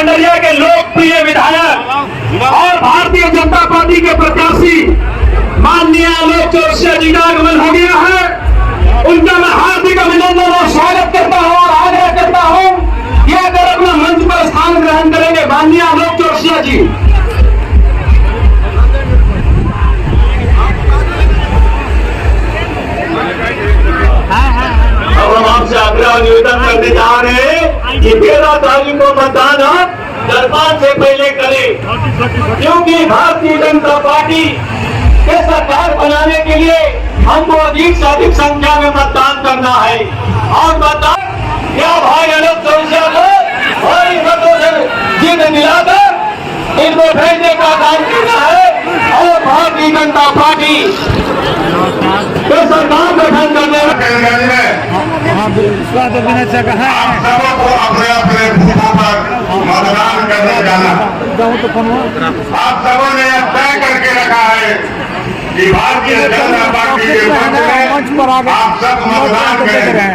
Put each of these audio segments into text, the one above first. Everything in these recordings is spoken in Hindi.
खंडरिया के लोकप्रिय विधायक और भारतीय जनता पार्टी के प्रत्याशी माननीय आलोक चौरसिया जी का आगमन हो गया है। उनका मैं हार्दिक अभिनंदन और स्वागत करता हूं और आग्रह करता हूं कि अगर अपना मंच पर स्थान ग्रहण करेंगे माननीय आलोक चौरसिया जी। अब हम आपसे आग्रह निवेदन करने जा रहे हैं कि 13 तारीख को मतदान दरबार से पहले करें, क्योंकि भारतीय जनता पार्टी के सरकार बनाने के लिए हमको अधिक से अधिक संख्या में मतदान करना है। और मतदान क्या भाई आलोक चौरसिया को भारी मतों से जीत दिलाकर इनको भेजने का काम करना है और भारतीय जनता पार्टी के सरकार गठन करने में आप सबों को अपने अपने बूथों पर मतदान करने जाना। आप सबों ने यह तय करके रखा है कि भारतीय जनता पार्टी के मंच में आप सब मतदान करें।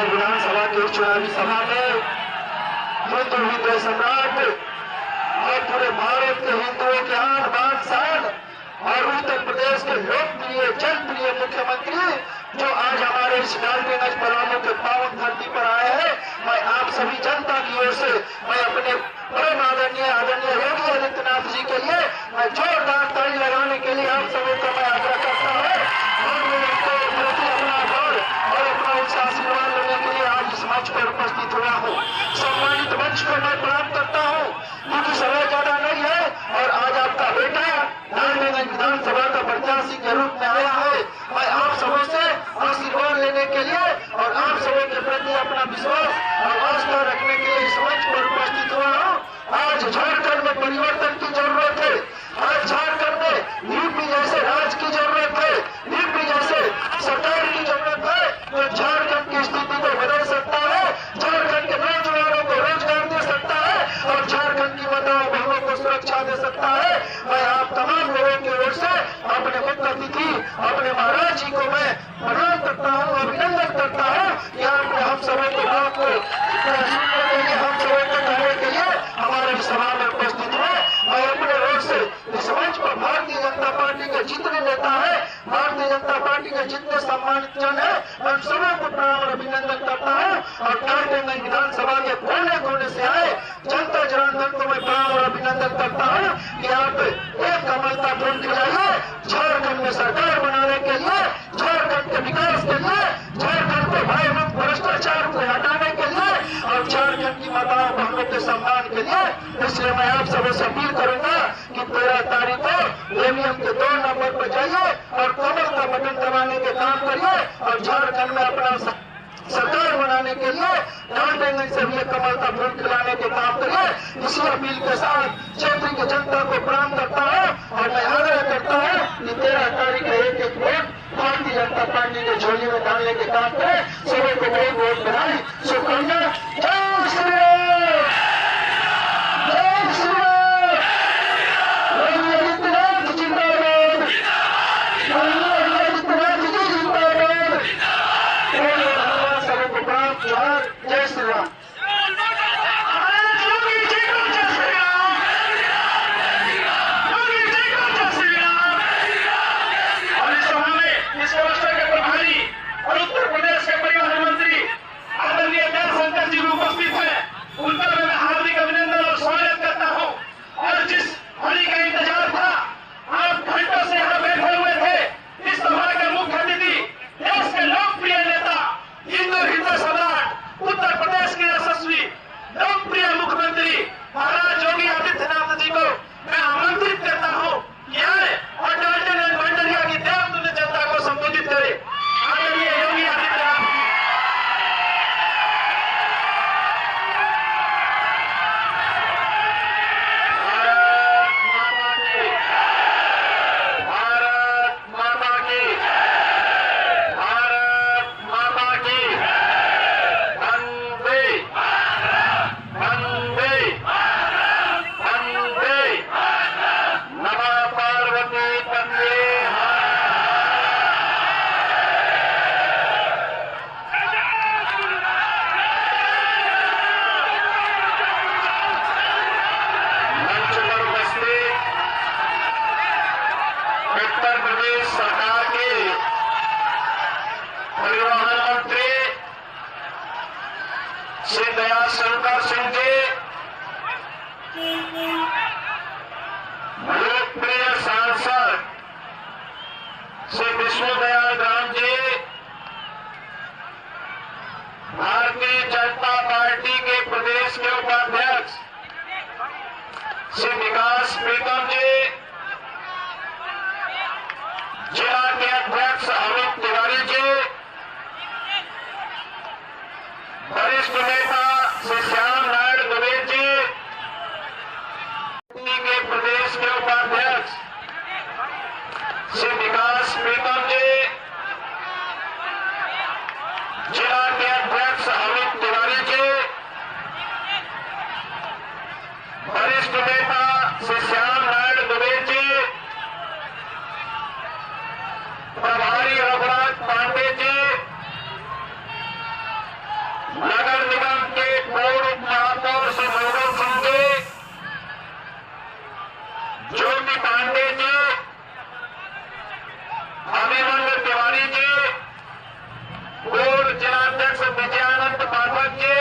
विधानसभा की चुनावी सभा में हिंदू हृदय सम्राट और पूरे भारत के हिंदुओं के 8 बादशाह और उत्तर प्रदेश के लोकप्रिय जनप्रिय मुख्यमंत्री जो आज हमारे इस डाल्टनगंज पलामू के पावन धरती पर आए हैं, मैं आप सभी जनता की ओर से मैं अपने परम आदरणीय योगी आदित्यनाथ जी के लिए मैं जोरदार ताली लगाने के लिए आप सबों का मैं आग्रह करता हूँ और अपना उनसे आशीर्वाद लेने के लिए आज इस मंच पर उपस्थित हुआ हूँ। सम्मानित मंच को मैं प्राप्त करता हूँ क्योंकि समय ज्यादा नहीं है और आज आपका बेटा डाल्टनगंज विधानसभा का प्रत्याशी के रूप में आया है। मैं आप सबों से आशीर्वाद लेने के लिए और आप सबों के प्रति अपना विश्वास और आस्था रखने के लिए इस मंच पर उपस्थित हुआ हूँ। आज झारखंड में परिवर्तन की जरूरत है। आज झारखंड में यूपी जैसे राज्य की जरूरत है, यूपी जैसे सरकार की जरूरत है जो झारखंड की स्थिति को बदल सकता है, झारखंड के नौजवानों को रोजगार दे सकता है और झारखंड की माताओं बहनों को सुरक्षा दे सकता है। मैं आप तमाम लोगों की ओर से अपने मुख्य अतिथि अपने महाराज जी को मैं प्रणाम करता हूँ, अभिनंदन करता हूँ कि आपने हम सभी के बात को हम सभी को कहने के लिए हमारे सभा में उपस्थित हुए। मैं अपने ओर से इस मंच पर भारतीय जनता पार्टी के जितने नेता है, भारतीय जनता पार्टी के जितने सम्मानित जन है, मैं सभी को प्रणाम और अभिनंदन करता हूँ और डाल्टनगंज विधानसभा के कोने कोने से आए जनता जनार्दन को मैं प्रणाम और अभिनंदन करता हूँ कि आप एक कमलता ढूंढ खिलाइए झारखंड में सरकार बनाने के लिए, झारखंड के विकास के लिए, झारखंड के भयमुक्त भ्रष्टाचार को हटाने के लिए और झारखंड की माताओं बहनों के सम्मान के लिए। इसलिए मैं आप सबसे से अपील करूंगा कि 13 तारीख को एवीएम के 2 नंबर पर जाइए और कमल का बटन दबाने के काम करिए और झारखंड में अपना सरकार बनाने के लिए डाल्टनगंज से भी कमल का फूल खिलाने के काम करिए। इसी अपील के साथ क्षेत्र की जनता को प्रणाम करता हूँ और मैं आग्रह करता हूँ कि 13 तारीख को एक वोट भारतीय जनता पार्टी के झोली में डालने के काम करें। सभी को बहुत बहुत बधाई, शुभकामना। जय श्री राम, जय श्री राम, योगी आदित्यनाथ जिंदाबाद, योगी आदित्यनाथ जी जिंदाबाद। सभी को प्रणाम, जोहार, जय श्री राम। श्री दयाल शंकर सिंह जी, लोकप्रिय सांसद श्री विष्णुदयाल राम जी, भारतीय जनता पार्टी के प्रदेश के उपाध्यक्ष श्री विकास प्रीतम जी, जिला के अध्यक्ष अमित तिवारी जी, वरिष्ठ नेता श्री श्याम नारायण दुबे जी, के प्रदेश के उपाध्यक्ष श्री विकास प्रीतम जी, जिला के अध्यक्ष अमित तिवारी जी, वरिष्ठ नेता श्री श्याम नारायण दुबे जी, प्रभारी रघुराज पांडे जी, नगर निगम के पूर्व महापौर श्री मोहन सिंह जी, ज्योति पांडे जी, अभिमन्यु तिवारी जी, पूर्व जिलाध्यक्ष विजयानंद पाठक जी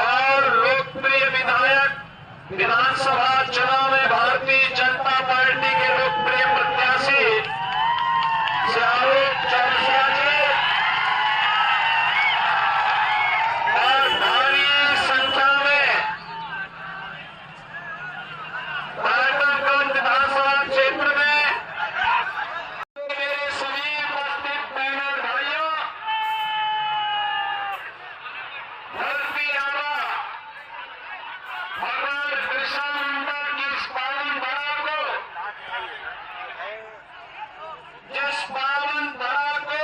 और लोकप्रिय विधायक, विधानसभा चुनाव में भारतीय जनता पार्टी के लोकप्रिय प्रत्याशी श्री आलोक चौरसिया जी और भारी संख्या में पाटनकोट विधानसभा क्षेत्र में मेरे सभी उपस्थित बहनों और भाइयों, धरती आबा भगवान बिरसा मुंडा की इस पावन धरा को, जिस पावन धरा को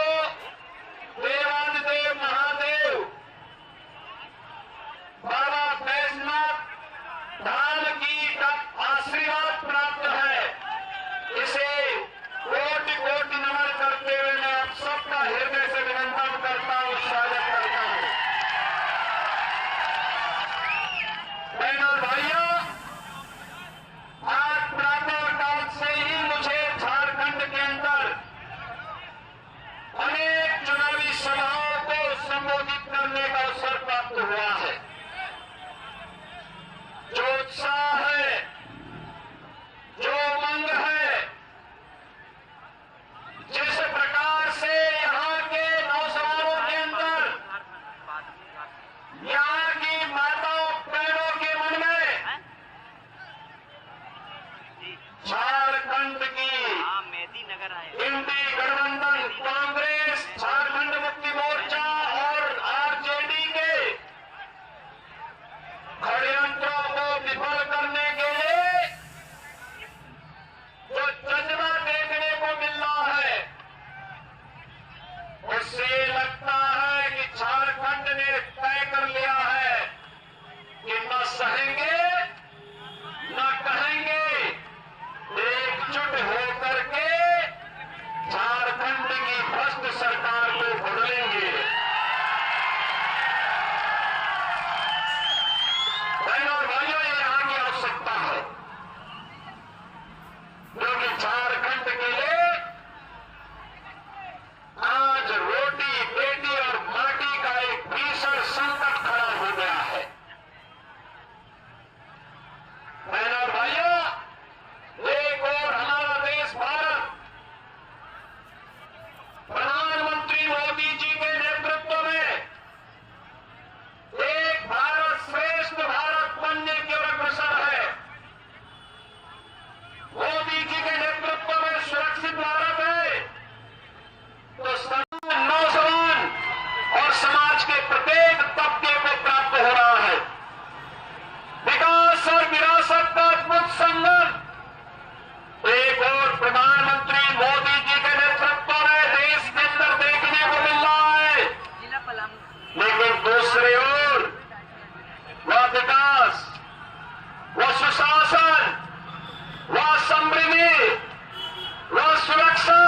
देवाधिदेव महादेव बाबा बैजनाथ धाम की आशीर्वाद प्राप्त है, इसे कोटि कोटि नमन करते हुए मैं आप सबका हृदय से अभिनंदन करता हूं, स्वागत करता हूं। बहनों और भाइयों, आज प्रातःकाल से ही मुझे झारखंड के अंदर अनेक चुनावी सभाओं को संबोधित करने का अवसर प्राप्त हुआ है। जो उत्साह है, जो उमंग है, जिस प्रकार से यहाँ के नौजवानों के अंदर, यहाँ की माताओं बहनों के मन में झारखंड की इंडी गठबंधन, कांग्रेस, झारखंड मुक्ति मोर्चा और आरजेडी के षड्यंत्रों को विफल करने के लिए जो जज्बा देखने को मिल रहा है, उससे लगता है कि झारखंड ने तय कर लिया है कि न सहेंगे न कहेंगे, एकजुट होकर के झारखंड की भ्रष्ट सरकार को बदलेंगे। बहनों और भाइयों, ये यहाँ की आवश्यकता है, क्योंकि झारखंड के लिए आज रोटी, बेटी और माटी का एक भीषण संकट खड़ा हो गया है। बहनों और भाइयों, एक और हमारा देश भारत प्रधानमंत्री मोदी जी के नेतृत्व में एक भारत श्रेष्ठ भारत बनने की ओर अग्रसर है। मोदी जी के नेतृत्व में सुरक्षित भारत है, तो नौजवान और समाज के प्रत्येक तबके को प्राप्त हो रहा है। विकास और विरासत का अद्भुत संगम एक और प्रधानमंत्री मोदी जी के नेतृत्व में देश के अंदर देखने को मिल रहा है, लेकिन दूसरी ओर वह विकास, वह सुशासन, वह समृद्धि, वह सुरक्षा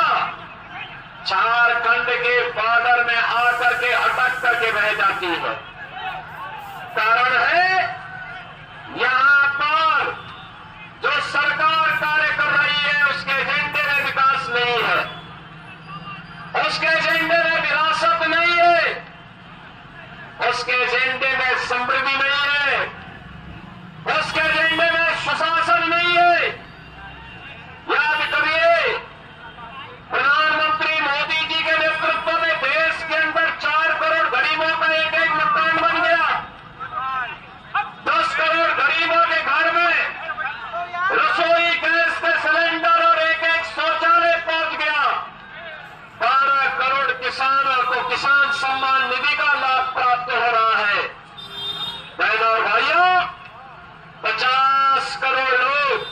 झारखंड के बॉर्डर में आकर के अटक करके बह जाती है। कारण है यहां पर जो सरकार कार्य कर रही है, उसके एजेंडे में विकास नहीं है, उसके एजेंडे में विरासत नहीं है, किसान सम्मान निधि का लाभ प्राप्त हो रहा है। बहनों और भाइयों, 50 करोड़ लोग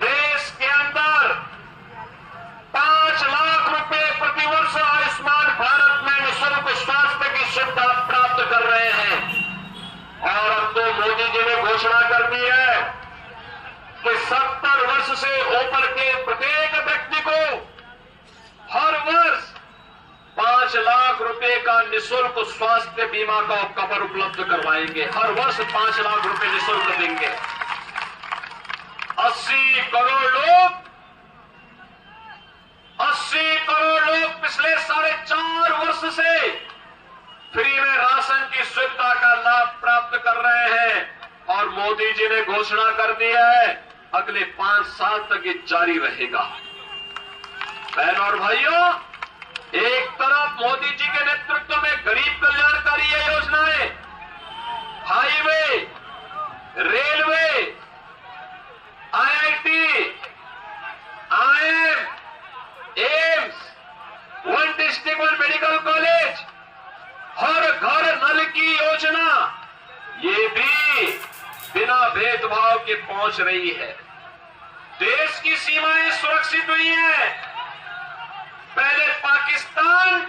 देश के अंदर 5 लाख रुपए प्रतिवर्ष आयुष्मान भारत में निःशुल्क स्वास्थ्य की सुविधा प्राप्त कर रहे हैं। और अब तो मोदी जी ने घोषणा कर दी है कि 70 वर्ष से ऊपर के प्रत्येक व्यक्ति को हर वर्ष 5 लाख रुपए का निःशुल्क स्वास्थ्य बीमा का कवर उपलब्ध करवाएंगे। हर वर्ष 5 लाख रुपए निःशुल्क देंगे। 80 करोड़ लोग पिछले 4.5 वर्ष से फ्री में राशन की सुविधा का लाभ प्राप्त कर रहे हैं। और मोदी जी ने घोषणा कर दी है अगले 5 साल तक ये जारी रहेगा। बहनों और भाइयों, एक तरफ मोदी जी के नेतृत्व में गरीब कल्याणकारी योजनाएं, highway, railway, IIT, IIM, AIIMS, 1 district 1 medical college, हर घर नल की योजना, ये भी बिना भेदभाव के पहुंच रही है। देश की सीमाएं सुरक्षित हुई हैं। पहले पाकिस्तान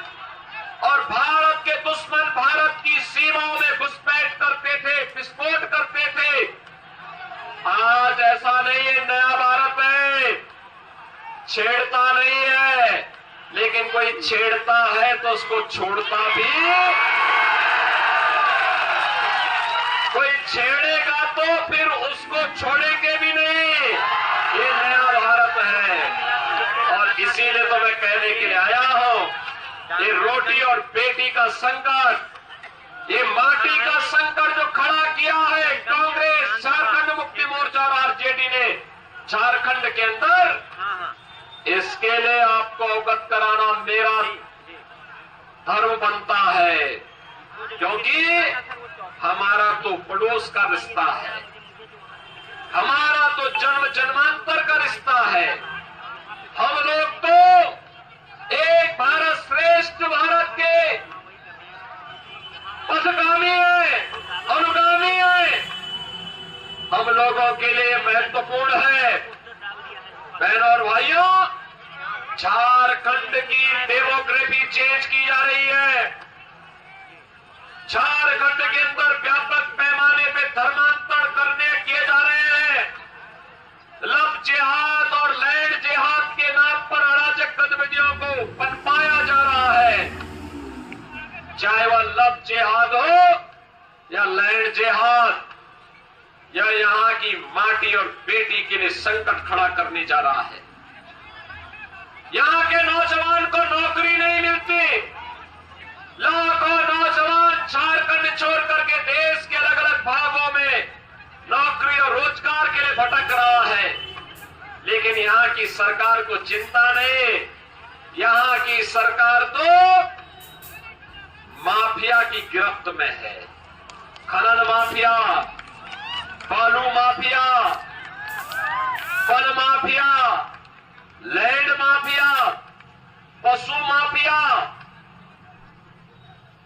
और भारत के दुश्मन भारत की सीमाओं में घुसपैठ करते थे, विस्फोट करते थे। आज ऐसा नहीं है, नया भारत है, छेड़ता नहीं है। लेकिन कोई छेड़ता है तो उसको छोड़ता भी, कोई छेड़ेगा तो फिर उसको छोड़ेंगे भी नहीं। ये नया भारत है। और इसीलिए तो मैं कहने के लिए आया हूं, ये रोटी और बेटी का संकट, ये माटी का संकट जो खड़ा किया है कांग्रेस, झारखंड मुक्ति मोर्चा और आरजेडी ने झारखंड के अंदर, इसके लिए आपको अवगत कराना मेरा धर्म बनता है। क्योंकि हमारा तो पड़ोस का रिश्ता है, हमारा तो जन्म जन्मांतर का रिश्ता है। हम लोग तो एक भारत श्रेष्ठ भारत के पथगामी है, अनुगामी है। हम लोगों के लिए महत्वपूर्ण है। बहनों और भाइयों, झारखंड की डेमोग्राफी चेंज की जा रही है। झारखंड के अंदर व्यापक पैमाने पे धर्मांतरण करने किए जा रहे हैं। लव जिहाद और लैंड जिहाद के नाम पर अराजक गतिविधियों को पनपाया जा रहा है। चाहे वह लव जिहाद हो या लैंड जिहाद, या यहां की माटी और बेटी के लिए संकट खड़ा करने जा रहा है। यहां के नौजवान को नौकरी नहीं मिलती। लाखों नौजवान झारखंड छोड़ करके देश के अलग अलग भागों में नौकरी और रोजगार के लिए भटक रहा है। लेकिन यहां की सरकार को चिंता नहीं। यहां की सरकार तो माफिया की गिरफ्त में है। खनन माफिया, बालू mafia, one mafia, land mafia, पशु माफिया,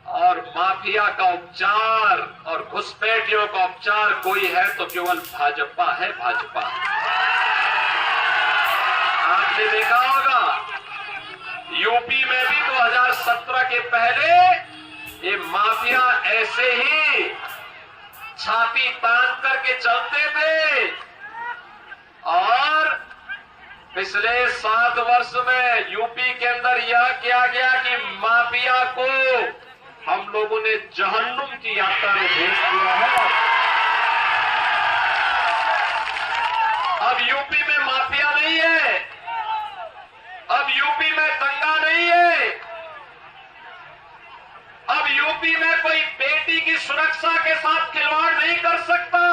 और माफिया का उपचार और घुसपैठियों का उपचार कोई है तो केवल भाजपा है, भाजपा। आपने देखा होगा यूपी में भी 2017 के पहले ये माफिया ऐसे ही छाती तान करके चलते थे। और पिछले 7 वर्ष में यूपी के अंदर यह किया गया कि माफिया को हम लोगों ने जहन्नुम की यात्रा में भेज दिया है। अब यूपी में माफिया नहीं है, अब यूपी में दंगा नहीं है, अब यूपी में कोई बेटी की सुरक्षा के साथ खिलवाड़ नहीं कर सकता।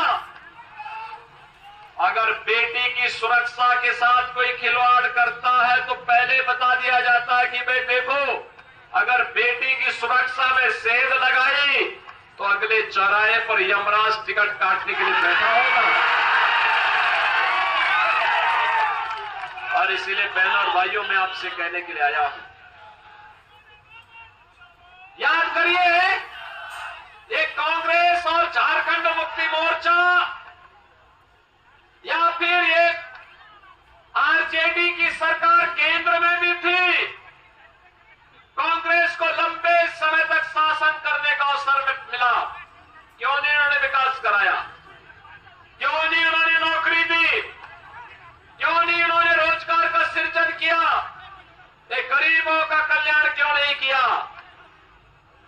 अगर बेटी की सुरक्षा के साथ कोई खिलवाड़ करता है तो पहले बता दिया जाता है कि भाई देखो, अगर बेटी की सुरक्षा में सेंध लगाई तो अगले चौराहे पर यमराज टिकट काटने के लिए बैठा होगा। और इसीलिए बहनों और भाइयों, मैं आपसे कहने के लिए आया हूं, कराया? क्यों नहीं उन्होंने नौकरी दी? क्यों नहीं उन्होंने रोजगार का सृजन किया? ये गरीबों का कल्याण क्यों नहीं किया?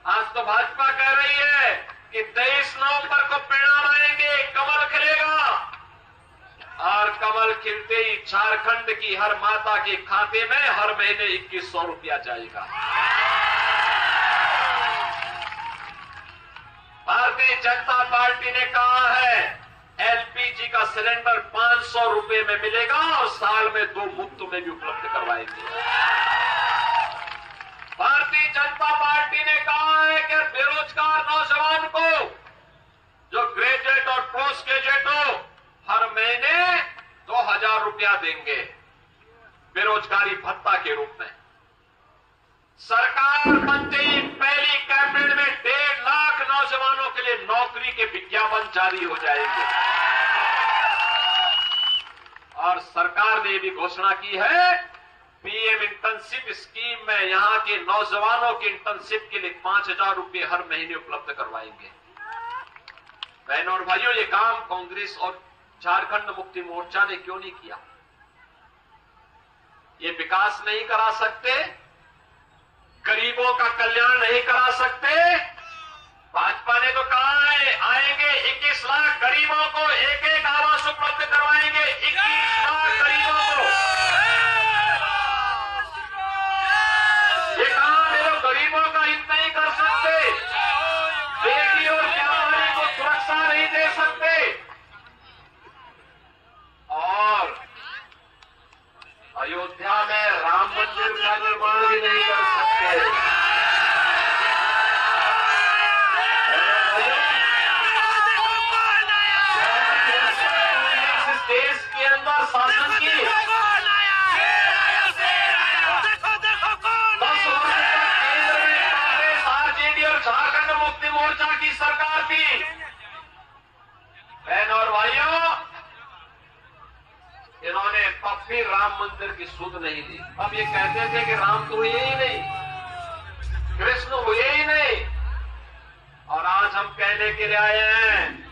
आज तो भाजपा कह रही है कि 23 नवंबर को परिणाम आएंगे, कमल खिलेगा, और कमल खिलते ही झारखंड की हर माता के खाते में हर महीने 2100 रुपया जाएगा। भारतीय जनता पार्टी ने कहा है एलपीजी का सिलेंडर 500 रुपए में मिलेगा और साल में 2 मुफ्त में भी उपलब्ध करवाएंगे। भारतीय जनता पार्टी ने कहा है कि बेरोजगार नौजवान को, जो ग्रेजुएट और पोस्ट ग्रेजुएट हो, हर महीने 2000 रुपया देंगे बेरोजगारी भत्ता के रूप में। सरकार बनते ही पहली कैबिनेट में 1.5 लाख नौजवानों के लिए नौकरी के विज्ञापन जारी हो जाएंगे। और सरकार ने भी घोषणा की है पीएम इंटर्नशिप स्कीम में यहां के नौजवानों की इंटर्नशिप के लिए 5000 रुपये हर महीने उपलब्ध करवाएंगे। बहनों और भाइयों, ये काम कांग्रेस और झारखंड मुक्ति मोर्चा ने क्यों नहीं किया? ये विकास नहीं करा सकते, गरीबों का कल्याण नहीं करा सकते? भाजपा ने तो कहा है आएंगे 21 लाख गरीबों को एक आवास उपलब्ध करवाएंगे। 21 लाख गरीबों को ये काम है, लोग गरीबों का हित नहीं कर सकते, बेटी और व्यापारी को सुरक्षा नहीं दे सकते, और अयोध्या में राम मंदिर का निर्माण भी नहीं कर सकते। इस देश के अंदर शासन की 10 वर्ष तक केंद्र में कांग्रेस, आरजेडी और झारखंड मुक्ति मोर्चा की सरकार थी। बहन और भाइयों, इन्होंने तब भी राम मंदिर की सुध नहीं दी। अब ये कहते थे कि राम तो हुए ही नहीं, कृष्ण हुए ही नहीं, और आज हम कहने के लिए आए हैं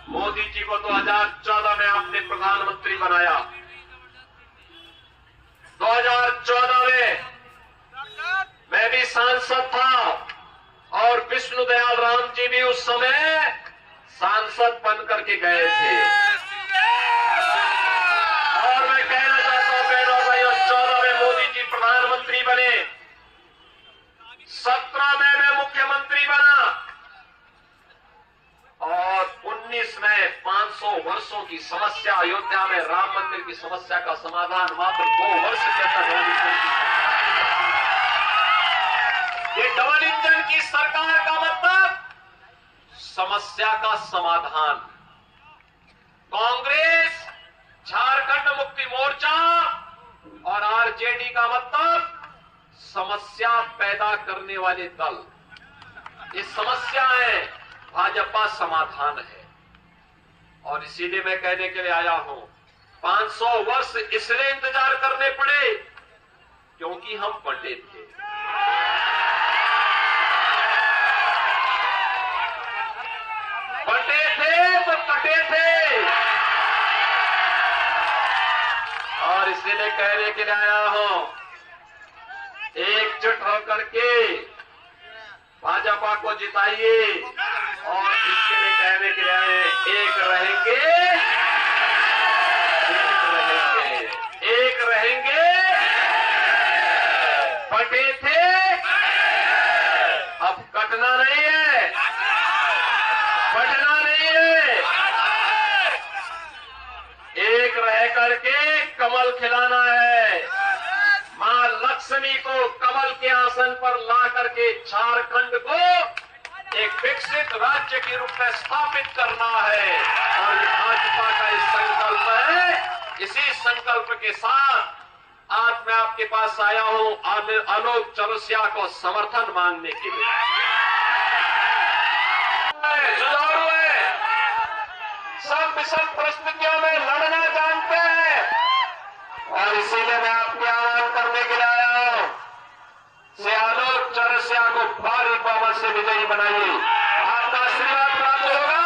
मोदी जी को 2014 में आपने प्रधानमंत्री बनाया। 2014 में मैं भी सांसद था और विष्णुदयाल राम जी भी उस समय सांसद बन करके गए थे। और मैं कहना चाहता हूं बहनों और भाइयों, 14 में मोदी जी प्रधानमंत्री बने, 17 में मैं मुख्यमंत्री बना, और 19 में 500 वर्षों की समस्या अयोध्या में राम मंदिर की समस्या का समाधान मात्र 2 वर्ष के अंदर। ये डबल इंजन की सरकार का मतलब समस्या का समाधान। कांग्रेस, झारखंड मुक्ति मोर्चा और आरजेडी का मतलब समस्या पैदा करने वाले दल। ये समस्या है, भाजपा समाधान है। और इसीलिए मैं कहने के लिए आया हूं 500 वर्ष इसलिए इंतजार करने पड़े क्योंकि हम बटे थे। बटे थे तो कटे थे, और इसीलिए कहने के लिए आया हूं एकजुट होकर के भाजपा को जिताइए। और इसके लिए कहने के लिए आए एक रहेंगे, एक रहेंगे। बटे थे, अब कटना नहीं है, बटना नहीं है, एक रह करके कमल खिलाना है। मां लक्ष्मी को कमल के आसन पर ला करके झारखंड को एक विकसित राज्य के रूप में स्थापित करना है, और ये भाजपा का इस संकल्प है। इसी संकल्प के साथ आज मैं आपके पास आया हूं आलोक चौरसिया को समर्थन मांगने के लिए। जुझारू है, सब विषम परिस्थितियों में लड़ना जानते हैं, और इसीलिए मैं आपके आह्वान करने के लिए आया हूं से आलोक चौरसिया को भारी बहुमत से विजयी बनाइए। आपका आशीर्वाद प्राप्त होगा,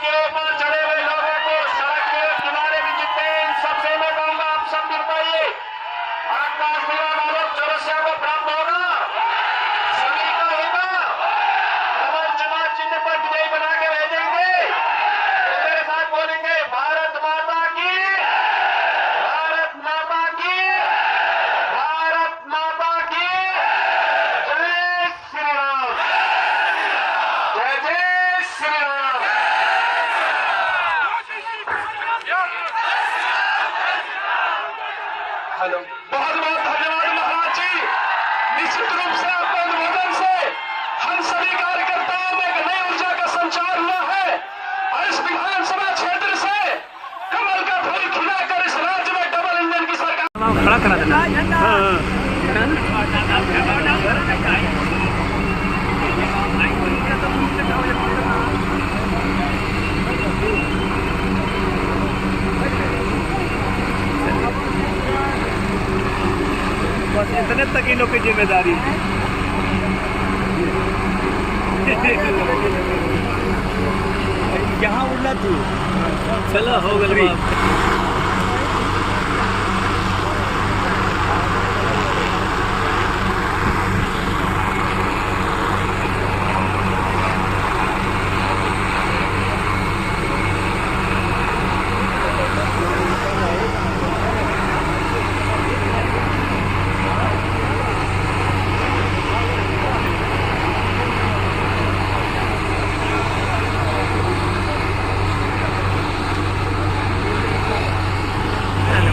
के ऊपर चढ़े हुए लोगों को सड़क के किनारे भी जितने इन सबसे मैं कहूंगा आप सब मिल पाइए। आकाश मेरा बालक चौरसिया को प्राप्त होगा, सभी का होगा। कमल चुनाव चिन्ह पर विजयी बना के भेजेंगे तो मेरे साथ बोलेंगे भारत माता की, भारत माता की, भारत माता की जय श्री राम, जय जय श्री राम। हेलो, बहुत बहुत धन्यवाद महाराज जी। निश्चित रूप से आपके अनुमोदन से हम सभी कार्यकर्ताओं में एक नई ऊर्जा का संचार हुआ है और इस विधानसभा क्षेत्र से कमल का फूल खिलाकर इस राज्य में डबल इंजन की सरकार खड़ा करा देना। बस इतने तक इन लोग की जिम्मेदारी यहाँ उड़ना तू चलो हो गल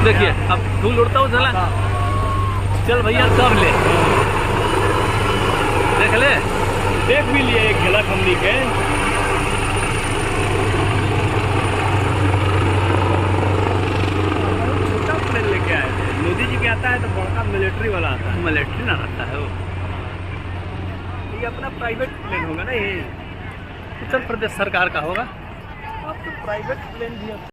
देखिए अब धूल उड़ता हूँ चला। चल भैया सब ले देख ले, देख भी लिए एक झलक हमनी के। छोटा प्लेन लेके आए थे, मोदी जी के आता है तो बड़का मिलिट्री वाला आता है। मिलिट्री ना आता है वो, ये अपना प्राइवेट प्लेन होगा ना, ये उत्तर प्रदेश सरकार का होगा। अब तो प्राइवेट प्लेन भी